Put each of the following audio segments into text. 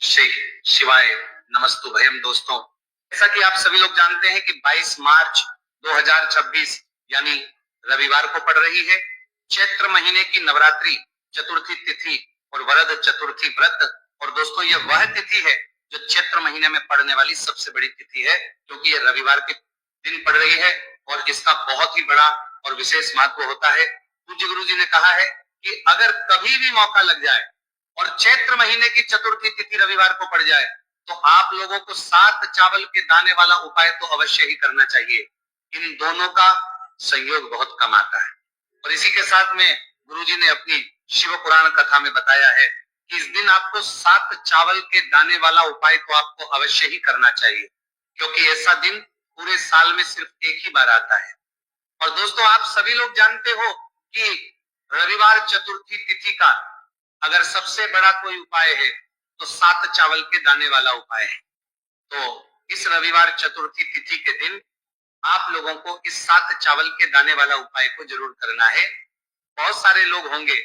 श्री शिवाय नमस्तु भयम। दोस्तों, जैसा कि आप सभी लोग जानते हैं कि 22 मार्च 2026 यानी रविवार को पड़ रही है चैत्र महीने की नवरात्रि चतुर्थी तिथि और वरद चतुर्थी व्रत। और दोस्तों, यह वह तिथि है जो चैत्र महीने में पड़ने वाली सबसे बड़ी तिथि है, क्योंकि यह रविवार के दिन पड़ रही है और इसका बहुत ही बड़ा और विशेष महत्व होता है। पूज्य गुरु जी ने कहा है कि अगर कभी भी मौका लग जाए और चैत्र महीने की चतुर्थी तिथि रविवार को पड़ जाए तो आप लोगों को 7 चावल के दाने वाला उपाय तो अवश्य ही करना चाहिए। इन दोनों का संयोग बहुत कम आता है। और इसी के साथ में गुरुजी ने अपनी शिव पुराण कथा में बताया है कि इस दिन आपको 7 चावल के दाने वाला उपाय तो आपको अवश्य ही करना चाहिए, क्योंकि ऐसा दिन पूरे साल में सिर्फ एक ही बार आता है। और दोस्तों, आप सभी लोग जानते हो कि रविवार चतुर्थी तिथि का अगर सबसे बड़ा कोई उपाय है तो 7 चावल के दाने वाला उपाय है। तो इस रविवार चतुर्थी तिथि के दिन आप लोगों को इस 7 चावल के दाने वाला उपाय को जरूर करना है। बहुत सारे लोग होंगे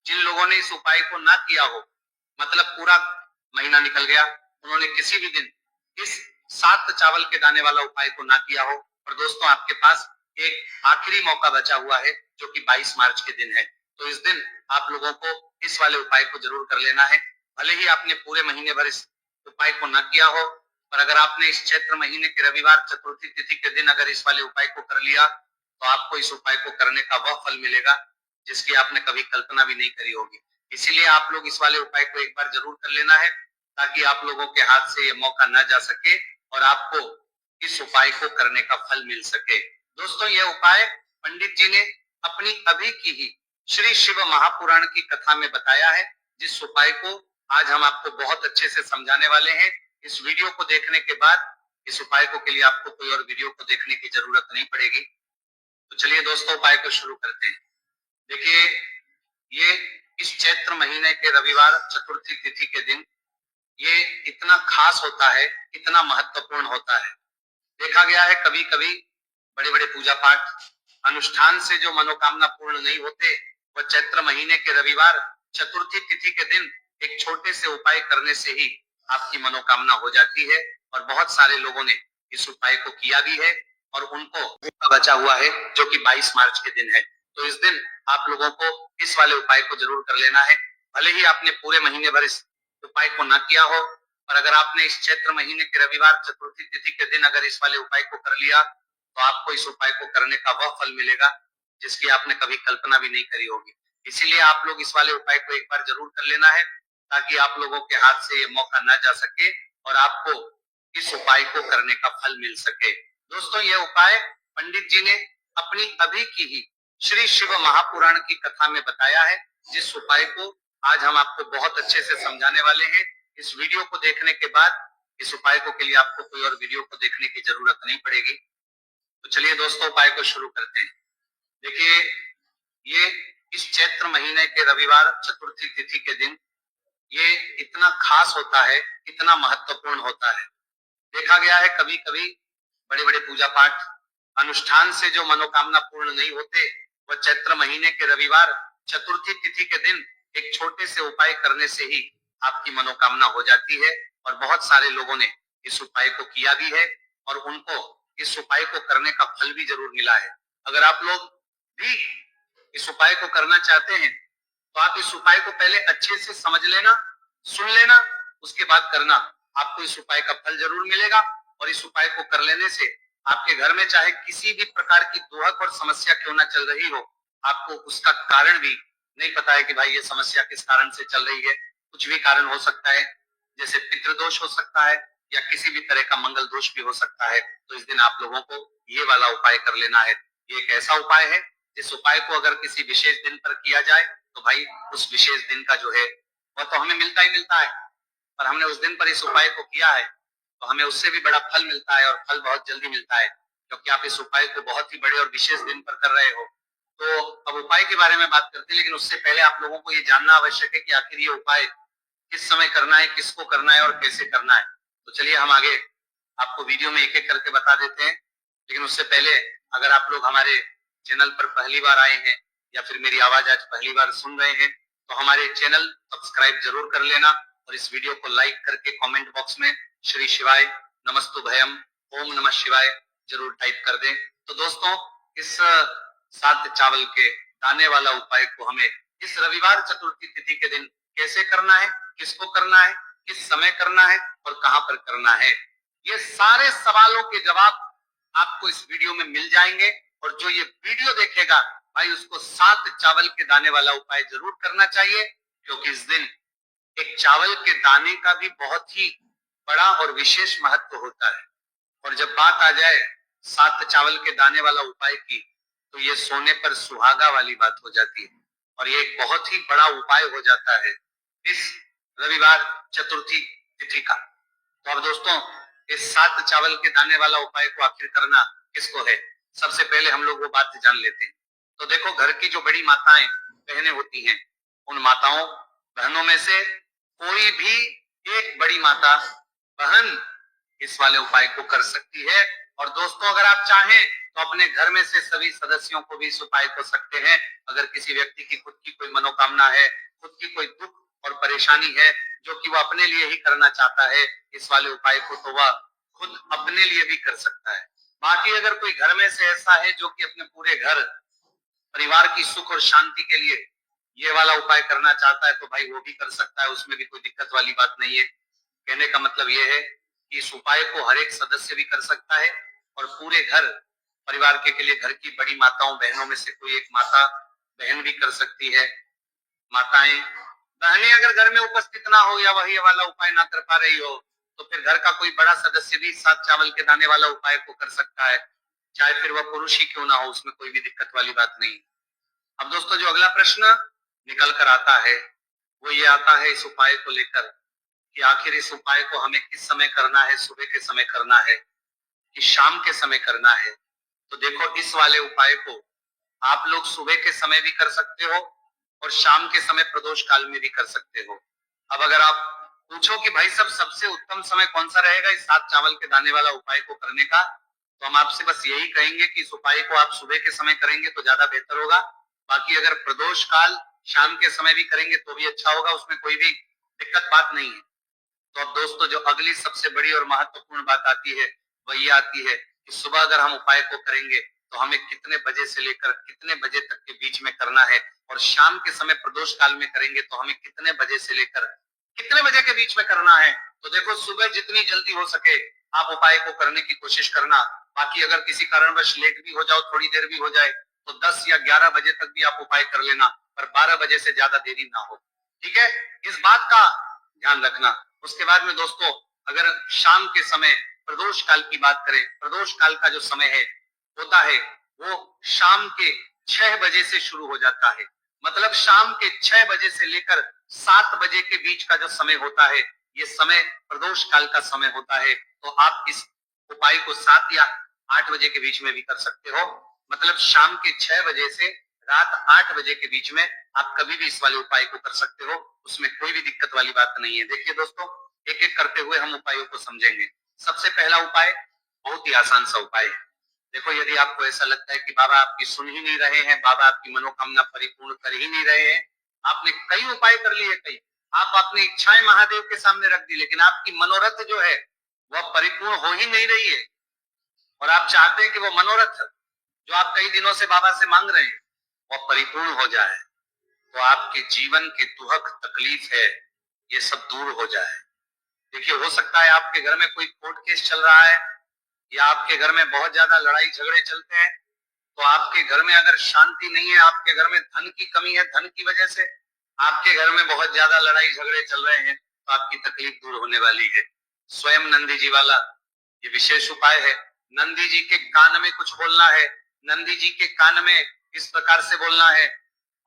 जिन लोगों ने इस उपाय को ना किया हो, मतलब पूरा महीना निकल गया, उन्होंने किसी भी दिन इस 7 चावल के दाने वाला उपाय को ना किया हो। और दोस्तों, आपके पास एक आखिरी मौका बचा हुआ है जो कि 22 मार्च के दिन है। तो इस दिन आप लोगों को इस वाले उपाय को जरूर कर लेना है। भले ही आपने पूरे महीने भर इस उपाय को न किया हो, पर अगर आपने इस चैत्र महीने के रविवार चतुर्थी तिथि के दिन अगर इस वाले उपाय को कर लिया तो आपको इस उपाय को करने का वह फल मिलेगा जिसकी आपने कभी कल्पना भी नहीं करी होगी। इसीलिए आप लोग इस वाले उपाय को एक बार जरूर कर लेना है, ताकि आप लोगों के हाथ से ये मौका ना जा सके और आपको इस उपाय को करने का फल मिल सके। दोस्तों, यह उपाय पंडित जी ने अपनी अभी की ही श्री शिव महापुराण की कथा में बताया है, जिस उपाय को आज हम आपको बहुत अच्छे से समझाने वाले हैं। इस वीडियो को देखने के बाद इस उपाय को के लिए आपको कोई और वीडियो को देखने की जरूरत नहीं पड़ेगी। तो चलिए दोस्तों, उपाय को शुरू करते हैं। देखिए, ये इस चैत्र महीने के रविवार चतुर्थी तिथि के दिन ये इतना खास होता है, इतना महत्वपूर्ण होता है। देखा गया है कभी कभी बड़े बड़े पूजा पाठ अनुष्ठान से जो मनोकामना पूर्ण नहीं होते, वह चैत्र महीने के रविवार चतुर्थी तिथि के दिन एक छोटे से उपाय करने से ही आपकी मनोकामना हो जाती है। और बहुत सारे लोगों ने इस उपाय को किया भी है और उनको बचा हुआ है, जो कि 22 मार्च के दिन है। तो इस दिन आप लोगों को इस वाले उपाय को जरूर कर लेना है। भले ही आपने पूरे महीने भर इस उपाय को ना किया हो, और अगर आपने इस चैत्र महीने के रविवार चतुर्थी तिथि के दिन अगर इस वाले उपाय को कर लिया तो आपको इस उपाय को करने का वह फल मिलेगा जिसकी आपने कभी कल्पना भी नहीं करी होगी। इसीलिए आप लोग इस वाले उपाय को एक बार जरूर कर लेना है, ताकि आप लोगों के हाथ से ये मौका ना जा सके और आपको इस उपाय को करने का फल मिल सके। दोस्तों, यह उपाय पंडित जी ने अपनी अभी की ही श्री शिव महापुराण की कथा में बताया है, जिस उपाय को आज हम आपको बहुत अच्छे से समझाने वाले हैं। इस वीडियो को देखने के बाद इस उपाय को के लिए आपको कोई और वीडियो को देखने की जरूरत नहीं पड़ेगी। तो चलिए दोस्तों, उपाय को शुरू करते हैं। देखिए, ये इस चैत्र महीने के रविवार चतुर्थी तिथि के दिन ये इतना खास होता है, इतना महत्वपूर्ण होता है। देखा गया है कभी कभी बड़े बड़े पूजा पाठ अनुष्ठान से जो मनोकामना पूर्ण नहीं होते, वह चैत्र महीने के रविवार चतुर्थी तिथि के दिन एक छोटे से उपाय करने से ही आपकी मनोकामना हो जाती है। और बहुत सारे लोगों ने इस उपाय को किया भी है और उनको इस उपाय को करने का फल भी जरूर मिला है। अगर आप लोग भी इस उपाय को करना चाहते हैं तो आप इस उपाय को पहले अच्छे से समझ लेना, सुन लेना, उसके बाद करना। आपको इस उपाय का फल जरूर मिलेगा। और इस उपाय को कर लेने से आपके घर में चाहे किसी भी प्रकार की दुहक और समस्या क्यों ना चल रही हो, आपको उसका कारण भी नहीं पता है कि भाई ये समस्या किस कारण से चल रही है। कुछ भी कारण हो सकता है, जैसे पितृदोष हो सकता है या किसी भी तरह का मंगल दोष भी हो सकता है। तो इस दिन आप लोगों को ये वाला उपाय कर लेना है। ये एक ऐसा उपाय है जिस उपाय को अगर किसी विशेष दिन पर किया जाए तो भाई उस विशेष दिन का जो है वह तो हमें मिलता ही मिलता है, पर हमने उस दिन पर इस उपाय को किया है तो हमें उससे भी बड़ा फल मिलता है, और फल बहुत जल्दी मिलता है, क्योंकि आप इस उपाय को बहुत ही बड़े और विशेष दिन पर कर रहे हो। तो अब उपाय के बारे में बात करते हैं, लेकिन उससे पहले आप लोगों को ये जानना आवश्यक है कि आखिर ये उपाय किस समय करना है, किसको करना है और कैसे करना है। तो चलिए हम आगे आपको वीडियो में एक एक करके बता देते हैं। लेकिन उससे पहले अगर आप लोग हमारे चैनल पर पहली बार आए हैं या फिर मेरी आवाज आज पहली बार सुन रहे हैं तो हमारे चैनल सब्सक्राइब जरूर कर लेना और इस वीडियो को लाइक करके कमेंट बॉक्स में श्री शिवाय नमस्तु भयम ओम नमः शिवाय जरूर टाइप कर दें। तो दोस्तों, इस सात चावल के दाने वाला उपाय को हमें इस रविवार चतुर्थी तिथि के दिन कैसे करना है, किसको करना है, किस समय करना है और कहां पर करना है, ये सारे सवालों के जवाब आपको इस वीडियो में मिल जाएंगे। और जो ये वीडियो देखेगा भाई, उसको 7 चावल के दाने वाला उपाय जरूर करना चाहिए, क्योंकि इस दिन एक चावल के दाने का भी बहुत ही बड़ा और विशेष महत्व होता है। और जब बात आ जाए 7 चावल के दाने वाला उपाय की, तो ये सोने पर सुहागा वाली बात हो जाती है और ये एक बहुत ही बड़ा उपाय हो जाता है इस रविवार चतुर्थी तिथि का। तो अब दोस्तों, इस 7 चावल के दाने वाला उपाय को आखिर करना किसको है, सबसे पहले हम लोग वो बात जान लेते हैं। तो देखो, घर की जो बड़ी माताएं बहनें होती हैं, उन माताओं बहनों में से कोई भी एक बड़ी माता बहन इस वाले उपाय को कर सकती है। और दोस्तों, अगर आप चाहें तो अपने घर में से सभी सदस्यों को भी इस उपाय को सकते हैं। अगर किसी व्यक्ति की खुद की कोई मनोकामना है, खुद की कोई दुख और परेशानी है जो कि वो अपने लिए ही करना चाहता है इस वाले उपाय को, तो वह खुद अपने लिए भी कर सकता है। बाकी अगर कोई घर में से ऐसा है जो कि अपने पूरे घर परिवार की सुख और शांति के लिए ये वाला उपाय करना चाहता है, तो भाई वो भी कर सकता है, उसमें भी कोई दिक्कत वाली बात नहीं है। कहने का मतलब ये है कि इस उपाय को हर एक सदस्य भी कर सकता है और पूरे घर परिवार के लिए घर की बड़ी माताओं बहनों में से कोई एक माता बहन भी कर सकती है। माताएं बहनें अगर घर में उपस्थित ना हो या वही वाला उपाय ना कर पा रही हो, तो फिर घर का कोई बड़ा सदस्य भी 7 चावल के दाने वाला उपाय को कर सकता है, चाहे फिर वह पुरुष ही क्यों ना हो, उसमें कोई भी दिक्कत वाली बात नहीं। अब दोस्तों, जो अगला प्रश्न निकल कर आता है वो ये आता है इस उपाय को लेकर कि आखिर इस उपाय को हमें किस समय करना है, सुबह के समय करना है कि शाम के समय करना है। तो देखो, इस वाले उपाय को आप लोग सुबह के समय भी कर सकते हो और शाम के समय प्रदोष काल में भी कर सकते हो। अब अगर आप पूछो कि भाई सब सबसे उत्तम समय कौन सा रहेगा इस 7 चावल के दाने वाला उपाय को करने का, तो हम आपसे बस यही कहेंगे कि इस उपाय को आप सुबह के समय करेंगे तो ज्यादा बेहतर होगा। बाकी अगर प्रदोष काल शाम के समय भी करेंगे तो भी अच्छा होगा, उसमें कोई भी दिक्कत बात नहीं है। तो अब दोस्तों, जो अगली सबसे बड़ी और महत्वपूर्ण बात आती है वह ये आती है कि सुबह अगर हम उपाय को करेंगे तो हमें कितने बजे से लेकर कितने बजे तक के बीच में करना है, और शाम के समय प्रदोष काल में करेंगे तो हमें कितने बजे से लेकर कितने बजे के बीच में करना है। तो देखो, सुबह जितनी जल्दी हो सके आप उपाय को करने की कोशिश करना। बाकी अगर किसी कारणवश लेट भी हो जाओ, थोड़ी देर भी हो जाए, तो 10 या 11 बजे तक भी आप उपाय कर लेना, पर 12 बजे से ज्यादा देरी ना हो। ठीक है, इस बात का ध्यान रखना। उसके बाद में दोस्तों, अगर शाम के समय प्रदोष काल की बात करें, प्रदोष काल का जो समय है होता है वो शाम के 6 बजे से शुरू हो जाता है। मतलब शाम के 6 बजे से लेकर 7 बजे के बीच का जो समय होता है, ये समय प्रदोष काल का समय होता है। तो आप इस उपाय को 7 या 8 बजे के बीच में भी कर सकते हो। मतलब शाम के 6 बजे से रात 8 बजे के बीच में आप कभी भी इस वाले उपाय को कर सकते हो, उसमें कोई भी दिक्कत वाली बात नहीं है। देखिए दोस्तों, एक एक करते हुए हम उपायों को समझेंगे। सबसे पहला उपाय बहुत ही आसान सा उपाय है। देखो, यदि आपको ऐसा लगता है कि बाबा आपकी सुन ही नहीं रहे हैं, बाबा आपकी मनोकामना परिपूर्ण कर ही नहीं रहे हैं, आपने कई उपाय कर लिए, कई आप अपनी इच्छाएं महादेव के सामने रख दी, लेकिन आपकी मनोरथ जो है वह परिपूर्ण हो ही नहीं रही है, और आप चाहते हैं कि वो मनोरथ जो आप कई दिनों से बाबा से मांग रहे हैं वह परिपूर्ण हो जाए, तो आपके जीवन की दुहक तकलीफ है ये सब दूर हो जाए। देखिए, हो सकता है आपके घर में कोई कोर्ट केस चल रहा है या आपके घर में बहुत ज्यादा लड़ाई झगड़े चलते हैं, तो आपके घर में अगर शांति नहीं है, आपके घर में धन की कमी है, धन की वजह से आपके घर में बहुत ज्यादा लड़ाई झगड़े चल रहे हैं, तो आपकी तकलीफ दूर होने वाली है। स्वयं नंदी जी वाला ये विशेष उपाय है। नंदी जी के कान में कुछ बोलना है, नंदी जी के कान में इस प्रकार से बोलना है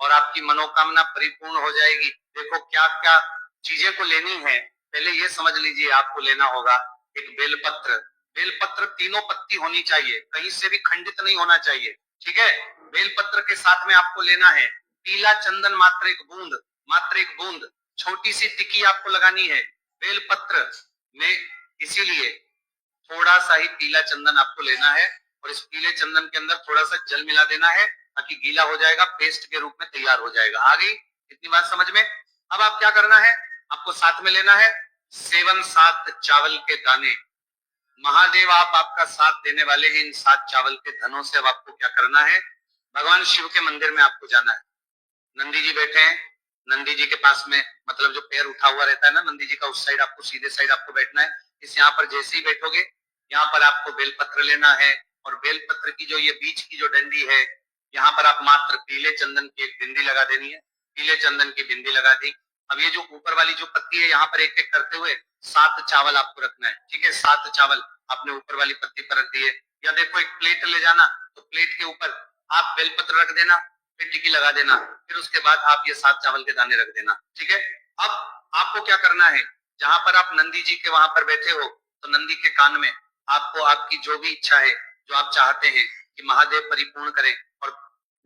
और आपकी मनोकामना परिपूर्ण हो जाएगी। देखो, क्या क्या चीजें को लेनी है, पहले ये समझ लीजिए। आपको लेना होगा एक बेलपत्र। बेलपत्र तीनों पत्ती होनी चाहिए, कहीं से भी खंडित नहीं होना चाहिए। ठीक है, बेलपत्र के साथ में आपको लेना है पीला चंदन, मात्र एक बूंद, मात्र एक बूंद। छोटी सी टिक्की आपको लगानी है बेलपत्र में, इसीलिए थोड़ा सा ही पीला चंदन आपको लेना है और इस पीले चंदन के अंदर थोड़ा सा जल मिला देना है ताकि गीला हो जाएगा, पेस्ट के रूप में तैयार हो जाएगा। आ गई इतनी बात समझ में? अब आप क्या करना है, आपको साथ में लेना है 7 चावल के दाने। महादेव आप आपका साथ देने वाले हैं इन 7 चावल के धनों से। अब आपको क्या करना है, भगवान शिव के मंदिर में आपको जाना है। नंदी जी बैठे हैं, नंदी जी के पास में मतलब जो पैर उठा हुआ रहता है ना नंदी जी का, उस साइड आपको सीधे साइड आपको बैठना है। इस यहाँ पर जैसे ही बैठोगे यहाँ पर आपको बेलपत्र लेना है, और बेलपत्र की जो ये बीच की जो डंडी है यहाँ पर आप मात्र पीले चंदन की एक बिंदी लगा देनी है। पीले चंदन की बिंदी लगा दी। अब ये जो ऊपर वाली जो पत्ती है यहाँ पर एक एक करते हुए 7 चावल आपको रखना है। ठीक है, 7 चावल आपने ऊपर वाली पत्ती पर रख दिए। या देखो एक प्लेट ले जाना, तो प्लेट के ऊपर आप बेलपत्र रख देना, फिर टिक्की लगा देना, फिर उसके बाद आप ये 7 चावल के दाने रख देना। ठीक है, अब आपको क्या करना है, जहां पर आप नंदी जी के वहां पर बैठे हो तो नंदी के कान में आपको आपकी जो भी इच्छा है, जो आप चाहते हैं कि महादेव परिपूर्ण करें, और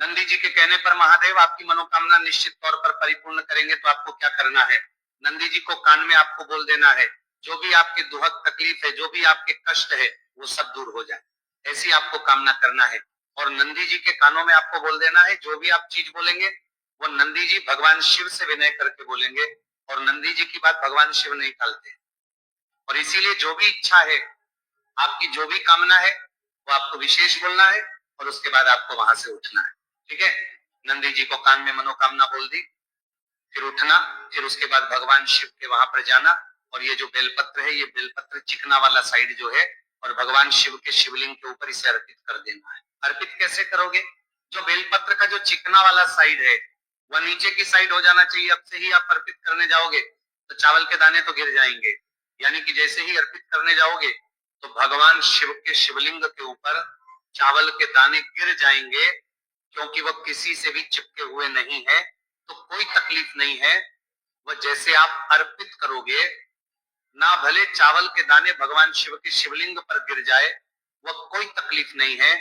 नंदी जी के कहने पर महादेव आपकी मनोकामना निश्चित तौर पर परिपूर्ण करेंगे। तो आपको क्या करना है, नंदी जी को कान में आपको बोल देना है जो भी आपके दुखद तकलीफ है, जो भी आपके कष्ट है, वो सब दूर हो जाए, ऐसी आपको कामना करना है। और नंदी जी के कानों में आपको बोल देना है जो भी आप चीज बोलेंगे वो नंदी जी भगवान शिव से विनय करके बोलेंगे, और नंदी जी की बात भगवान शिव नहीं टालते। और इसीलिए जो भी इच्छा है, आपकी जो भी कामना है, वो आपको विशेष बोलना है, और उसके बाद आपको वहां से उठना है। ठीक है, नंदी जी को कान में मनोकामना बोल दी, फिर उठना, फिर उसके बाद भगवान शिव के वहां पर जाना, और ये जो बेलपत्र है, ये बेलपत्र चिकना वाला साइड जो है, और भगवान शिव के शिवलिंग के ऊपर इसे अर्पित कर देना है। अर्पित कैसे करोगे, जो बेलपत्र का जो चिकना वाला साइड है वह नीचे की साइड हो जाना चाहिए। अब से ही आप अर्पित करने जाओगे तो चावल के दाने तो गिर जाएंगे, यानी कि जैसे ही अर्पित करने जाओगे तो भगवान शिव के शिवलिंग के ऊपर चावल के दाने गिर जाएंगे, क्योंकि वह किसी से भी चिपके हुए नहीं है, तो कोई तकलीफ नहीं है। वह जैसे आप अर्पित करोगे, ना भले चावल के दाने भगवान शिव के शिवलिंग पर गिर जाए, वह कोई तकलीफ नहीं है।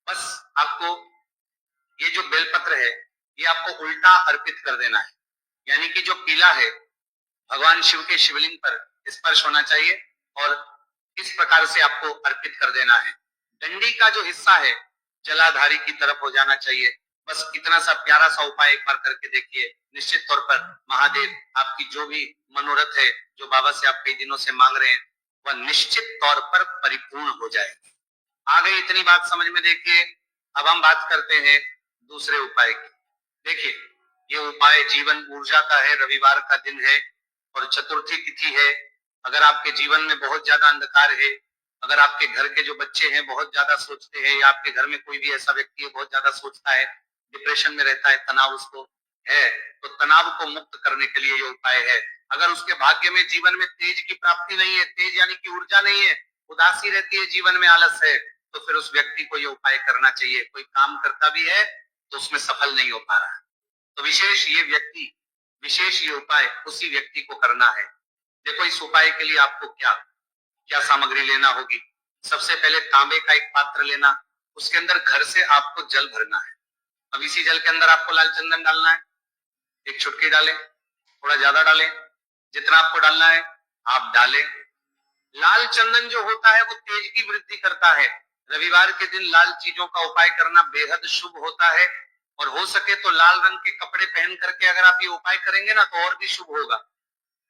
बस आपको ये जो बेलपत्र है ये आपको उल्टा अर्पित कर देना है, यानी कि जो पीला है भगवान शिव के शिवलिंग पर स्पर्श होना चाहिए, और इस प्रकार से आपको अर्पित कर देना है। डंडी का जो हिस्सा है जलाधारी की तरफ हो जाना चाहिए। बस इतना सा प्यारा सा उपाय एक बार करके देखिए, निश्चित तौर पर महादेव आपकी जो भी मनोरथ है, जो बाबा से आप कई दिनों से मांग रहे हैं, वह निश्चित तौर पर परिपूर्ण हो जाएगी। आ गई इतनी बात समझ में। देखिए अब हम बात करते हैं दूसरे उपाय की। देखिए ये उपाय जीवन ऊर्जा का है, रविवार का दिन है और चतुर्थी तिथि है। अगर आपके जीवन में बहुत ज्यादा अंधकार है, अगर आपके घर के जो बच्चे हैं बहुत ज्यादा सोचते हैं, या आपके घर में कोई भी ऐसा व्यक्ति है बहुत ज्यादा सोचता है, डिप्रेशन में रहता है, तनाव उसको है, तो तनाव को मुक्त करने के लिए ये उपाय है। अगर उसके भाग्य में जीवन में तेज की प्राप्ति नहीं है, तेज यानी कि ऊर्जा नहीं है, उदासी रहती है, जीवन में आलस है, तो फिर उस व्यक्ति को ये उपाय करना चाहिए। कोई काम करता भी है तो उसमें सफल नहीं हो पा रहा है, तो विशेष ये उपाय उसी व्यक्ति को करना है। देखो इस उपाय के लिए आपको क्या क्या सामग्री लेना होगी। सबसे पहले तांबे का एक पात्र लेना, उसके अंदर घर से आपको जल भरना है। अब इसी जल के अंदर आपको लाल चंदन डालना है, एक चुटकी डालें, थोड़ा ज्यादा डालें, जितना आपको डालना है आप डालें। लाल चंदन जो होता है वो तेज की वृद्धि करता है। रविवार के दिन लाल चीजों का उपाय करना बेहद शुभ होता है, और हो सके तो लाल रंग के कपड़े पहन करके अगर आप ये उपाय करेंगे ना तो और भी शुभ होगा।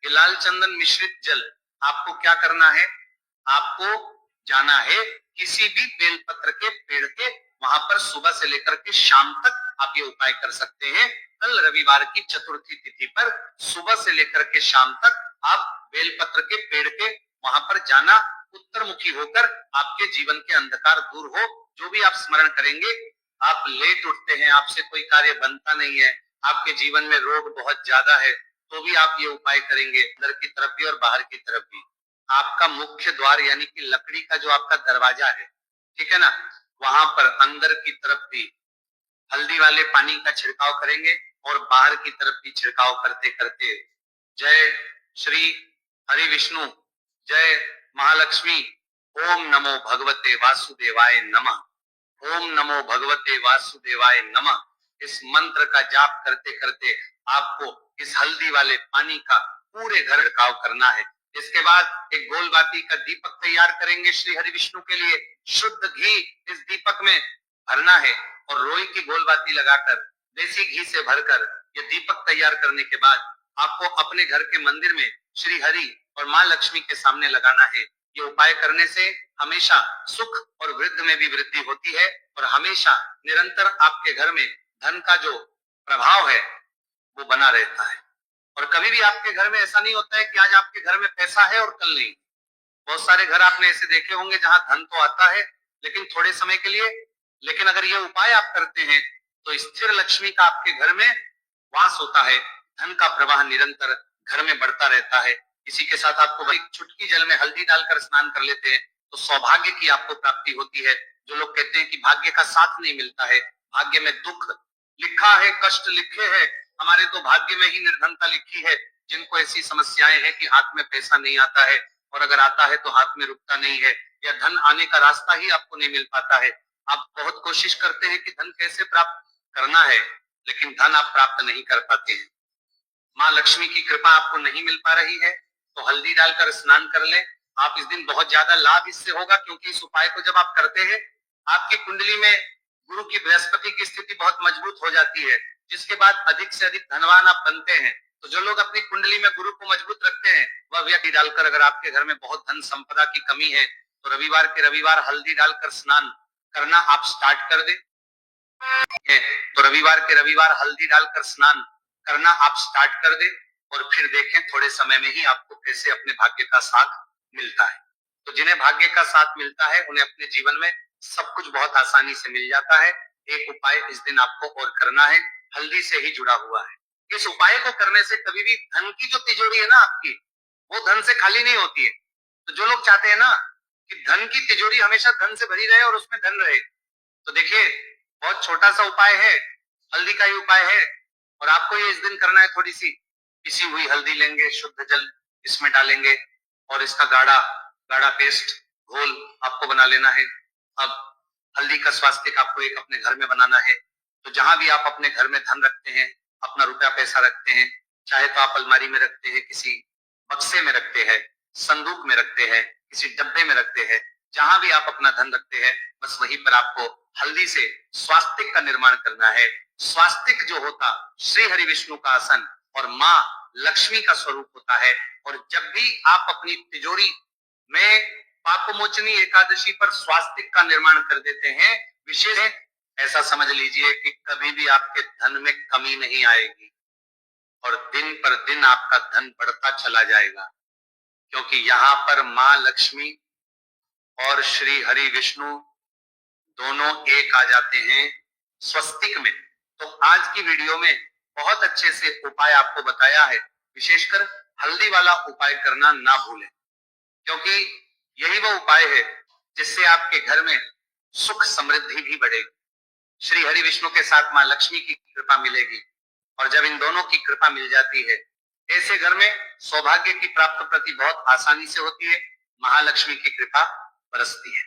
ये लाल चंदन मिश्रित जल आपको क्या करना है, आपको जाना है किसी भी बेलपत्र के पेड़ के वहां पर, सुबह से लेकर के शाम तक आप ये उपाय कर सकते हैं। कल रविवार की चतुर्थी तिथि पर सुबह से लेकर के शाम तक आप बेलपत्र के पेड़ के वहां पर जाना, उत्तर मुखी होकर आपके जीवन के अंधकार दूर हो। जो भी आप स्मरण करेंगे, आप लेट उठते हैं, आपसे कोई कार्य बनता नहीं है, आपके जीवन में रोग बहुत ज्यादा है, तो भी आप ये उपाय करेंगे, अंदर की तरफ भी और बाहर की तरफ भी। आपका मुख्य द्वार यानी कि लकड़ी का जो आपका दरवाजा है, ठीक है ना, वहां पर अंदर की तरफ भी हल्दी वाले पानी का छिड़काव करेंगे, और बाहर की तरफ भी छिड़काव करते करते जय श्री हरि विष्णु, जय महालक्ष्मी, ओम नमो भगवते वासुदेवाय नमः, ओम नमो भगवते वासुदेवाय नमः, इस मंत्र का जाप करते करते आपको इस हल्दी वाले पानी का पूरे घर छिड़काव करना है। इसके बाद एक गोलबाती का दीपक तैयार करेंगे श्री हरि विष्णु के लिए। शुद्ध घी इस दीपक में भरना है, और रोई की गोलबाती लगाकर देसी घी से भरकर ये दीपक तैयार करने के बाद आपको अपने घर के मंदिर में श्री हरि और माँ लक्ष्मी के सामने लगाना है। ये उपाय करने से हमेशा सुख और वृद्धि में भी वृद्धि होती है और हमेशा निरंतर आपके घर में धन का जो प्रभाव है वो बना रहता है। और कभी भी आपके घर में ऐसा नहीं होता है कि आज आपके घर में पैसा है और कल नहीं। बहुत सारे घर आपने ऐसे देखे होंगे जहां धन तो आता है लेकिन थोड़े समय के लिए, लेकिन अगर ये उपाय आप करते हैं तो स्थिर लक्ष्मी का आपके घर में वास होता है, धन का प्रवाह निरंतर घर में बढ़ता रहता है। इसी के साथ आपको एक चुटकी जल में हल्दी डालकर स्नान कर लेते हैं तो सौभाग्य की आपको प्राप्ति होती है। जो लोग कहते हैं कि भाग्य का साथ नहीं मिलता है, भाग्य में दुख लिखा है, कष्ट लिखे हैं, हमारे तो भाग्य में ही निर्धनता लिखी है। जिनको ऐसी समस्याएं हैं कि हाथ में पैसा नहीं आता है और अगर आता है तो हाथ में रुकता नहीं है या धन आने का रास्ता ही आपको नहीं मिल पाता है, आप बहुत कोशिश करते हैं कि धन कैसे प्राप्त करना है लेकिन धन आप प्राप्त नहीं कर पाते हैं, माँ लक्ष्मी की कृपा आपको नहीं मिल पा रही है, तो हल्दी डालकर स्नान कर ले। आप इस दिन बहुत ज्यादा लाभ इससे होगा क्योंकि इस उपाय को जब आप करते हैं आपकी कुंडली में गुरु की बृहस्पति की स्थिति बहुत मजबूत हो जाती है, जिसके बाद अधिक से अधिक धनवान आप बनते हैं। तो जो लोग अपनी कुंडली में गुरु को मजबूत रखते हैं वह व्यक्ति डालकर, अगर आपके घर में बहुत धन संपदा की कमी है तो रविवार के रविवार हल्दी डालकर स्नान करना आप स्टार्ट कर दें। तो रविवार के रविवार हल्दी डालकर स्नान करना आप स्टार्ट कर दें और फिर देखें थोड़े समय में ही आपको कैसे अपने भाग्य का साथ मिलता है। तो जिन्हें भाग्य का साथ मिलता है उन्हें अपने जीवन में सब कुछ बहुत आसानी से मिल जाता है। एक उपाय इस दिन आपको और करना है, हल्दी से ही जुड़ा हुआ है। इस उपाय को करने से कभी भी धन की जो तिजोरी है ना आपकी, वो धन से खाली नहीं होती है। तो जो लोग चाहते हैं ना कि धन की तिजोरी हमेशा धन से भरी रहे और उसमें धन रहे, तो देखिए बहुत छोटा सा उपाय है, हल्दी का ही उपाय है और आपको ये इस दिन करना है। थोड़ी सी पिसी हुई हल्दी लेंगे, शुद्ध जल इसमें डालेंगे और इसका गाढ़ा गाढ़ा पेस्ट घोल आपको बना लेना है। अब हल्दी का स्वास्तिक आपको एक अपने घर में बनाना है। तो जहां भी आप अपने घर में धन रखते हैं, अपना रुपया पैसा रखते हैं, चाहे तो आप अलमारी में रखते हैं, किसी बक्से में रखते हैं, संदूक में रखते हैं, किसी डब्बे में रखते हैं, जहां भी आप अपना धन रखते हैं बस वहीं पर आपको हल्दी से स्वास्तिक का निर्माण करना है। स्वास्तिक जो होता श्री हरि विष्णु का आसन और माँ लक्ष्मी का स्वरूप होता है। और जब भी आप अपनी तिजोरी में पापमोचनी एकादशी पर स्वास्तिक का निर्माण कर देते हैं, विशेष है, ऐसा समझ लीजिए कि कभी भी आपके धन में कमी नहीं आएगी और दिन पर दिन आपका धन बढ़ता चला जाएगा, क्योंकि यहाँ पर माँ लक्ष्मी और श्री हरि विष्णु दोनों एक आ जाते हैं स्वस्तिक में। तो आज की वीडियो में बहुत अच्छे से उपाय आपको बताया है, विशेषकर हल्दी वाला उपाय करना ना भूलें, क्योंकि यही वो उपाय है जिससे आपके घर में सुख समृद्धि भी बढ़ेगी, श्री हरि विष्णु के साथ माँ लक्ष्मी की कृपा मिलेगी और जब इन दोनों की कृपा मिल जाती है ऐसे घर में सौभाग्य की प्राप्त प्रति बहुत आसानी से होती है, महालक्ष्मी की कृपा बरसती है।